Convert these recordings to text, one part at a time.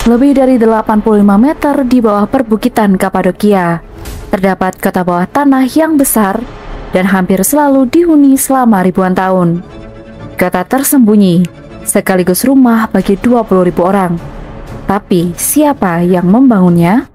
Lebih dari 85 meter di bawah perbukitan Kapadokia, terdapat kota bawah tanah yang besar dan hampir selalu dihuni selama ribuan tahun. Kota tersembunyi, sekaligus rumah bagi 20.000 orang. Tapi siapa yang membangunnya?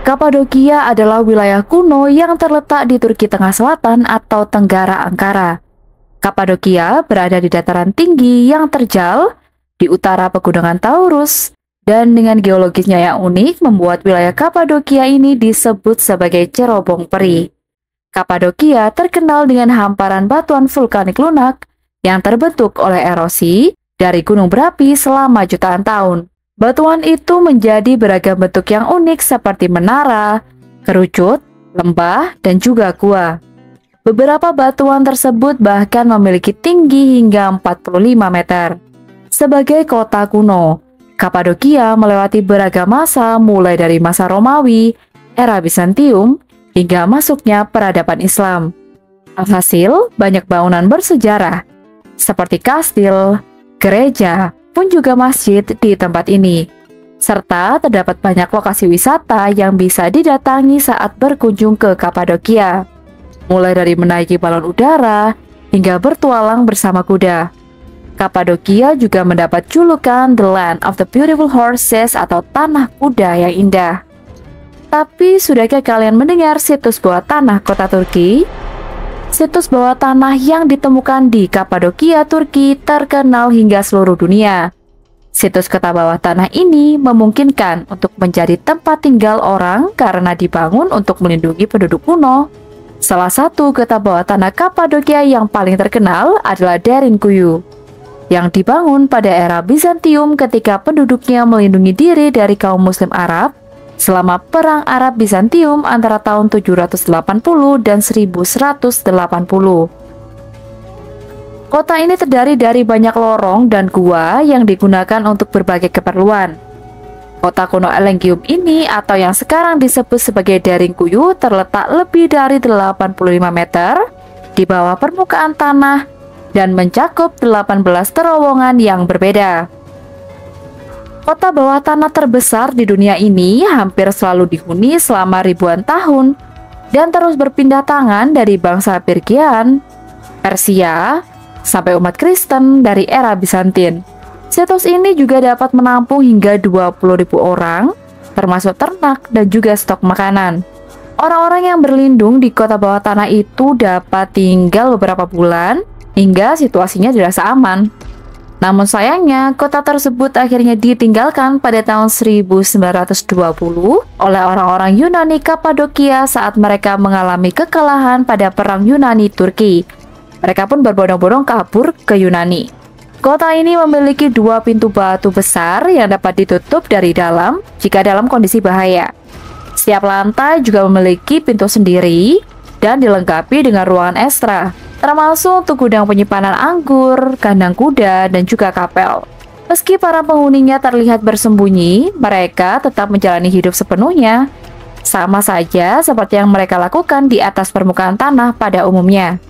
Kapadokia adalah wilayah kuno yang terletak di Turki Tengah Selatan atau Tenggara Angkara. Kapadokia berada di dataran tinggi yang terjal di utara pegunungan Taurus, dan dengan geologisnya yang unik membuat wilayah Kapadokia ini disebut sebagai cerobong peri. Kapadokia terkenal dengan hamparan batuan vulkanik lunak yang terbentuk oleh erosi dari gunung berapi selama jutaan tahun. Batuan itu menjadi beragam bentuk yang unik seperti menara, kerucut, lembah, dan juga gua. Beberapa batuan tersebut bahkan memiliki tinggi hingga 45 meter. Sebagai kota kuno, Kapadokia melewati beragam masa mulai dari masa Romawi, era Bizantium, hingga masuknya peradaban Islam. Alhasil, banyak bangunan bersejarah, seperti kastil, gereja, pun juga masjid di tempat ini. Serta terdapat banyak lokasi wisata yang bisa didatangi saat berkunjung ke Kapadokia, mulai dari menaiki balon udara hingga bertualang bersama kuda. Kapadokia juga mendapat julukan The Land of the Beautiful Horses atau Tanah Kuda yang Indah. Tapi sudahkah kalian mendengar situs bawah tanah kota Turki? Situs bawah tanah yang ditemukan di Kapadokia, Turki terkenal hingga seluruh dunia. Situs kota bawah tanah ini memungkinkan untuk menjadi tempat tinggal orang karena dibangun untuk melindungi penduduk kuno. Salah satu kota bawah tanah Kapadokia yang paling terkenal adalah Derinkuyu, yang dibangun pada era Bizantium ketika penduduknya melindungi diri dari kaum Muslim Arab selama Perang Arab Bizantium antara tahun 780 dan 1180. Kota ini terdiri dari banyak lorong dan gua yang digunakan untuk berbagai keperluan. Kota kuno Elengium ini atau yang sekarang disebut sebagai Derinkuyu terletak lebih dari 85 meter di bawah permukaan tanah dan mencakup 18 terowongan yang berbeda. Kota bawah tanah terbesar di dunia ini hampir selalu dihuni selama ribuan tahun dan terus berpindah tangan dari bangsa Persian, Persia, sampai umat Kristen dari era Bizantin. Situs ini juga dapat menampung hingga 20.000 orang, termasuk ternak dan juga stok makanan. Orang-orang yang berlindung di kota bawah tanah itu dapat tinggal beberapa bulan hingga situasinya dirasa aman. Namun sayangnya, kota tersebut akhirnya ditinggalkan pada tahun 1920 oleh orang-orang Yunani Kapadokia saat mereka mengalami kekalahan pada Perang Yunani-Turki. Mereka pun berbondong-bondong kabur ke Yunani. Kota ini memiliki 2 pintu batu besar yang dapat ditutup dari dalam jika dalam kondisi bahaya. Setiap lantai juga memiliki pintu sendiri dan dilengkapi dengan ruangan ekstra, termasuk untuk gudang penyimpanan anggur, kandang kuda, dan juga kapel. Meski para penghuninya terlihat bersembunyi, mereka tetap menjalani hidup sepenuhnya. Sama saja seperti yang mereka lakukan di atas permukaan tanah pada umumnya.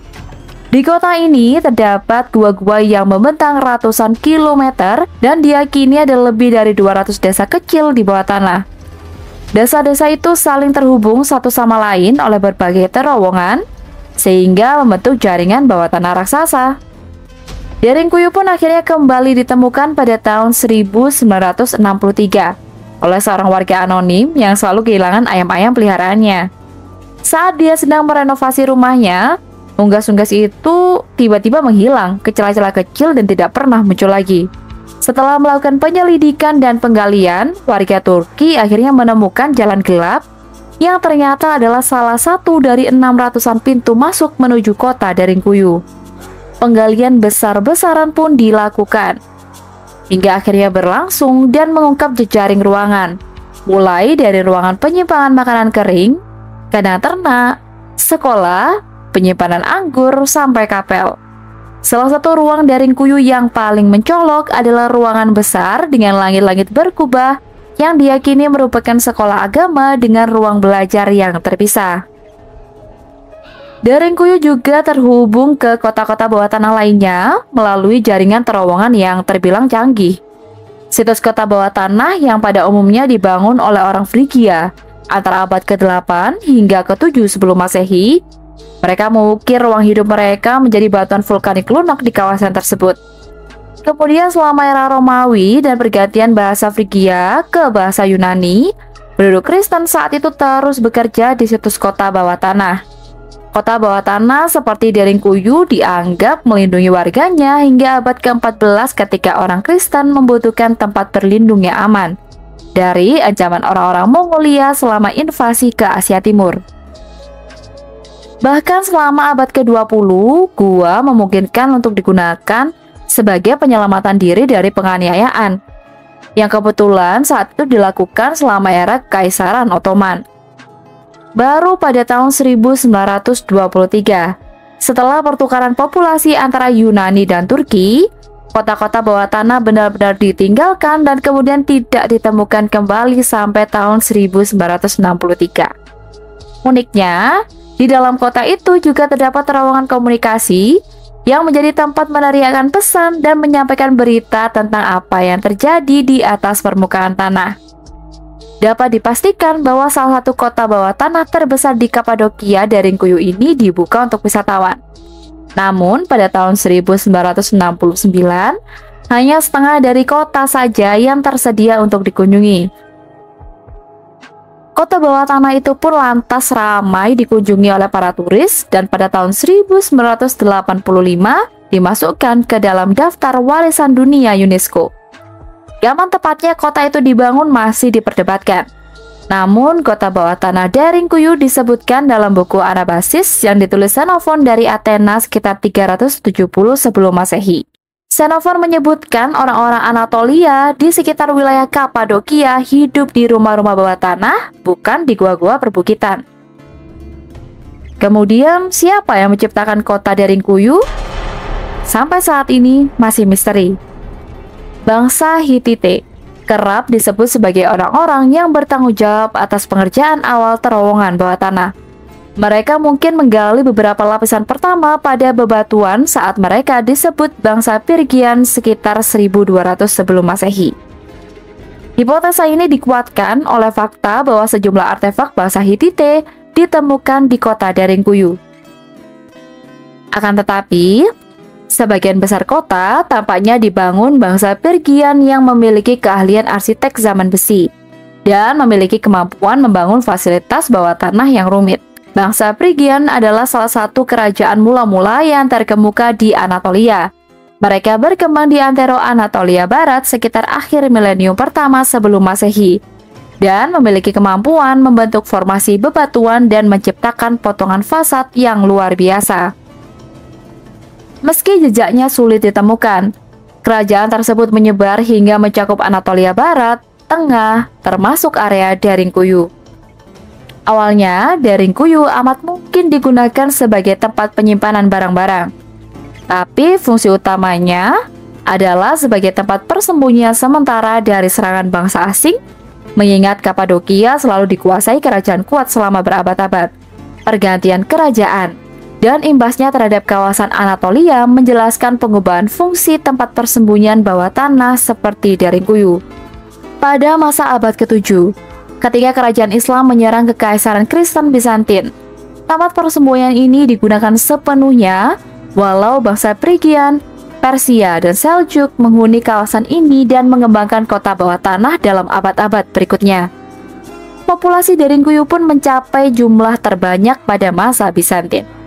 Di kota ini terdapat gua-gua yang membentang ratusan kilometer dan diyakini ada lebih dari 200 desa kecil di bawah tanah. Desa-desa itu saling terhubung satu sama lain oleh berbagai terowongan, sehingga membentuk jaringan bawah tanah raksasa. Derinkuyu pun akhirnya kembali ditemukan pada tahun 1963 oleh seorang warga anonim yang selalu kehilangan ayam-ayam peliharaannya. Saat dia sedang merenovasi rumahnya, unggas-unggas itu tiba-tiba menghilang ke celah-celah kecil dan tidak pernah muncul lagi. Setelah melakukan penyelidikan dan penggalian, warga Turki akhirnya menemukan jalan gelap yang ternyata adalah salah satu dari 600-an pintu masuk menuju kota Derinkuyu. Penggalian besar-besaran pun dilakukan, hingga akhirnya berlangsung dan mengungkap jejaring ruangan, mulai dari ruangan penyimpanan makanan kering, kandang ternak, sekolah, penyimpanan anggur, sampai kapel. Salah satu ruang Daringkuyu yang paling mencolok adalah ruangan besar dengan langit-langit berkubah yang diyakini merupakan sekolah agama dengan ruang belajar yang terpisah. Daringkuyu juga terhubung ke kota-kota bawah tanah lainnya melalui jaringan terowongan yang terbilang canggih. Situs kota bawah tanah yang pada umumnya dibangun oleh orang Frigia antara abad ke-8 hingga ke-7 sebelum Masehi. Mereka mengukir ruang hidup mereka menjadi batuan vulkanik lunak di kawasan tersebut. Kemudian selama era Romawi dan pergantian bahasa Frigia ke bahasa Yunani, penduduk Kristen saat itu terus bekerja di situs kota bawah tanah. Kota bawah tanah seperti Daringkuyu dianggap melindungi warganya hingga abad ke-14 ketika orang Kristen membutuhkan tempat berlindung yang aman dari ancaman orang-orang Mongolia selama invasi ke Asia Timur. Bahkan selama abad ke-20, gua memungkinkan untuk digunakan sebagai penyelamatan diri dari penganiayaan, yang kebetulan saat itu dilakukan selama era Kekaisaran Ottoman. Baru pada tahun 1923, setelah pertukaran populasi antara Yunani dan Turki, kota-kota bawah tanah benar-benar ditinggalkan dan kemudian tidak ditemukan kembali sampai tahun 1963. Uniknya, di dalam kota itu juga terdapat terowongan komunikasi yang menjadi tempat meneriakkan pesan dan menyampaikan berita tentang apa yang terjadi di atas permukaan tanah. Dapat dipastikan bahwa salah satu kota bawah tanah terbesar di Kapadokia, Daringkuyu ini dibuka untuk wisatawan. Namun, pada tahun 1969, hanya setengah dari kota saja yang tersedia untuk dikunjungi. Kota bawah tanah itu pun lantas ramai dikunjungi oleh para turis dan pada tahun 1985 dimasukkan ke dalam daftar warisan dunia UNESCO. Kapan tepatnya kota itu dibangun masih diperdebatkan. Namun, kota bawah tanah Daringkuyu disebutkan dalam buku Anabasis yang ditulis Xenophon dari Athena sekitar 370 sebelum Masehi. Xenophon menyebutkan orang-orang Anatolia di sekitar wilayah Kapadokia hidup di rumah-rumah bawah tanah, bukan di gua-gua perbukitan. Kemudian, siapa yang menciptakan kota Daringkuyu? Sampai saat ini masih misteri. Bangsa Hittite kerap disebut sebagai orang-orang yang bertanggung jawab atas pengerjaan awal terowongan bawah tanah. Mereka mungkin menggali beberapa lapisan pertama pada bebatuan saat mereka disebut bangsa Phrygian sekitar 1200 sebelum Masehi. Hipotesa ini dikuatkan oleh fakta bahwa sejumlah artefak bangsa Hittite ditemukan di kota Daringkuyu. Akan tetapi, sebagian besar kota tampaknya dibangun bangsa Phrygian yang memiliki keahlian arsitek zaman besi dan memiliki kemampuan membangun fasilitas bawah tanah yang rumit. Bangsa Phrygian adalah salah satu kerajaan mula-mula yang terkemuka di Anatolia. Mereka berkembang di antero Anatolia Barat sekitar akhir milenium pertama sebelum Masehi dan memiliki kemampuan membentuk formasi bebatuan dan menciptakan potongan fasad yang luar biasa. Meski jejaknya sulit ditemukan, kerajaan tersebut menyebar hingga mencakup Anatolia Barat, Tengah, termasuk area Daringkuyu. Awalnya, Daringkuyu amat mungkin digunakan sebagai tempat penyimpanan barang-barang. Tapi fungsi utamanya adalah sebagai tempat persembunyian sementara dari serangan bangsa asing, mengingat Kapadokia selalu dikuasai kerajaan kuat selama berabad-abad. Pergantian kerajaan dan imbasnya terhadap kawasan Anatolia menjelaskan pengubahan fungsi tempat persembunyian bawah tanah seperti Daringkuyu. Pada masa abad ke-7, ketika kerajaan Islam menyerang Kekaisaran Kristen Bizantin, tempat persembunyian ini digunakan sepenuhnya, walau bangsa Phrygian, Persia, dan Seljuk menghuni kawasan ini dan mengembangkan kota bawah tanah dalam abad-abad berikutnya. Populasi Daringkuyu pun mencapai jumlah terbanyak pada masa Bizantin.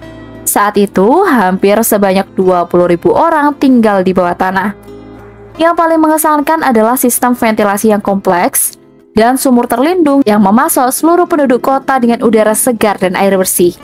Saat itu, hampir sebanyak 20.000 orang tinggal di bawah tanah. Yang paling mengesankan adalah sistem ventilasi yang kompleks dan sumur terlindung yang memasok seluruh penduduk kota dengan udara segar dan air bersih.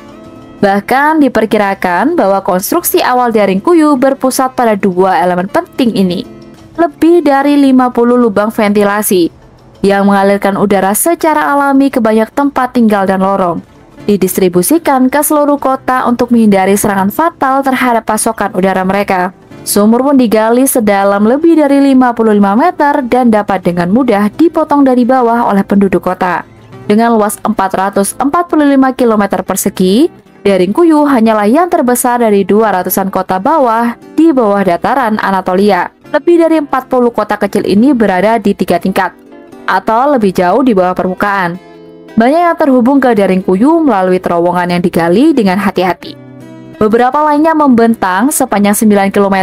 Bahkan diperkirakan bahwa konstruksi awal Daringkuyu berpusat pada dua elemen penting ini. Lebih dari 50 lubang ventilasi yang mengalirkan udara secara alami ke banyak tempat tinggal dan lorong. didistribusikan ke seluruh kota untuk menghindari serangan fatal terhadap pasokan udara mereka. Sumur pun digali sedalam lebih dari 55 meter dan dapat dengan mudah dipotong dari bawah oleh penduduk kota. Dengan luas 445 km persegi, Derinkuyu hanyalah yang terbesar dari 200-an kota bawah di bawah dataran Anatolia. Lebih dari 40 kota kecil ini berada di 3 tingkat, atau lebih jauh di bawah permukaan. Banyak yang terhubung ke Derinkuyu melalui terowongan yang digali dengan hati-hati. Beberapa lainnya membentang sepanjang 9 km,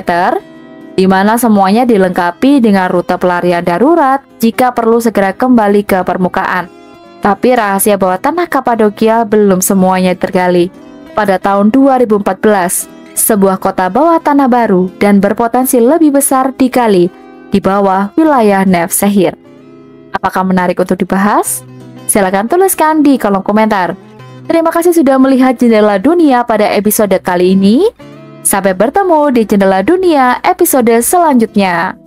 di mana semuanya dilengkapi dengan rute pelarian darurat jika perlu segera kembali ke permukaan. Tapi rahasia bawah tanah Kapadokia belum semuanya tergali. Pada tahun 2014, sebuah kota bawah tanah baru dan berpotensi lebih besar digali di bawah wilayah Nevşehir. Apakah menarik untuk dibahas? Silakan tuliskan di kolom komentar. Terima kasih sudah melihat Jendela Dunia pada episode kali ini. Sampai bertemu di Jendela Dunia episode selanjutnya.